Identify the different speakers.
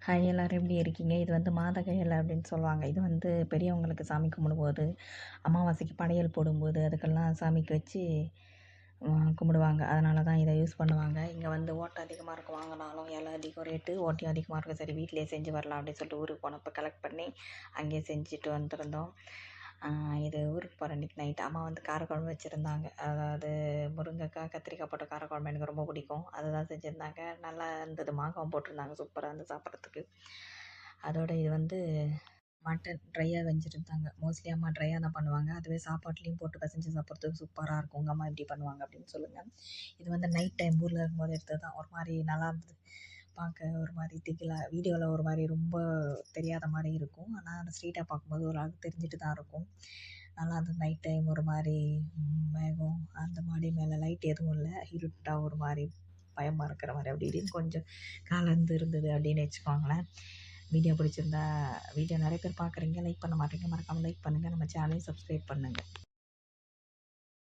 Speaker 1: Hi எல்லோரும் எப்படி இருக்கீங்க? இது வந்து மாதக இலை அப்படின்னு சொல்லுவாங்க. இது வந்து பெரியவங்களுக்கு சாமி கும்பிடும்போது, அமாவாசைக்கு படையல் போடும்போது, அதுக்கெல்லாம் சாமிக்கு வச்சு கும்பிடுவாங்க. அதனால தான் இதை யூஸ் பண்ணுவாங்க. இங்கே வந்து ஓட்டை அதிகமாக இருக்கும், வாங்கினாலும் இலை அதிகம் ரேட்டு, ஓட்டையும் அதிகமாக இருக்கும். சரி வீட்டிலேயே செஞ்சு வரலாம் அப்படின்னு சொல்லிட்டு ஊருக்கு போனப்போ கலெக்ட் பண்ணி அங்கேயே செஞ்சுட்டு வந்திருந்தோம். இது ஊருக்கு போகிற அன்றைக்கி நைட் அம்மா வந்து காரக்குழம்பு வச்சுருந்தாங்க. அதாவது முருங்கைக்காய், கத்திரிக்காய் போட்ட காரக்குழம்பு எனக்கு ரொம்ப பிடிக்கும். அதுதான் செஞ்சுருந்தாங்க. நல்லா இருந்தது. மாங்காவும் போட்டிருந்தாங்க. சூப்பராக இருந்தது சாப்பிட்றதுக்கு. அதோட இது வந்து மட்டன் ட்ரையாக வெஞ்சிருந்தாங்க. மோஸ்ட்லி அம்மா ட்ரையாக தான் பண்ணுவாங்க. அதுவே சாப்பாட்லேயும் போட்டு பெசஞ்சு சாப்பிட்றதுக்கு சூப்பராக இருக்கும். உங்கள் அம்மா எப்படி பண்ணுவாங்க அப்படின்னு சொல்லுங்கள். இது வந்து நைட் டைம் ஊரில் இருக்கும்போது எடுத்தது தான். ஒரு மாதிரி நல்லா இருந்தது. பார்க்க ஒரு மாதிரி திகிலாக வீடியோவில் ஒரு மாதிரி ரொம்ப தெரியாத மாதிரி இருக்கும். ஆனால் அந்த ஸ்ட்ரீட்டாக பார்க்கும்போது ஒரு அளவுக்கு தெரிஞ்சுட்டு தான் இருக்கும். நல்லா இருந்தது. நைட் டைம் ஒரு மாதிரி மேகம், அந்த மாடி மேலே லைட் எதுவும் இல்லை, இருட்டாக ஒரு மாதிரி பயமாக இருக்கிற மாதிரி அப்படி இப்படின்னு கொஞ்சம் கலந்து இருந்தது அப்படின்னு வச்சுக்கோங்களேன். வீடியோ பிடிச்சிருந்தா வீடியோ நிறைய பேர் பார்க்குறீங்க, லைக் பண்ண மாட்டேங்க. மறக்காமல் லைக் பண்ணுங்கள். நம்ம சேனலையும் சப்ஸ்கிரைப் பண்ணுங்கள்.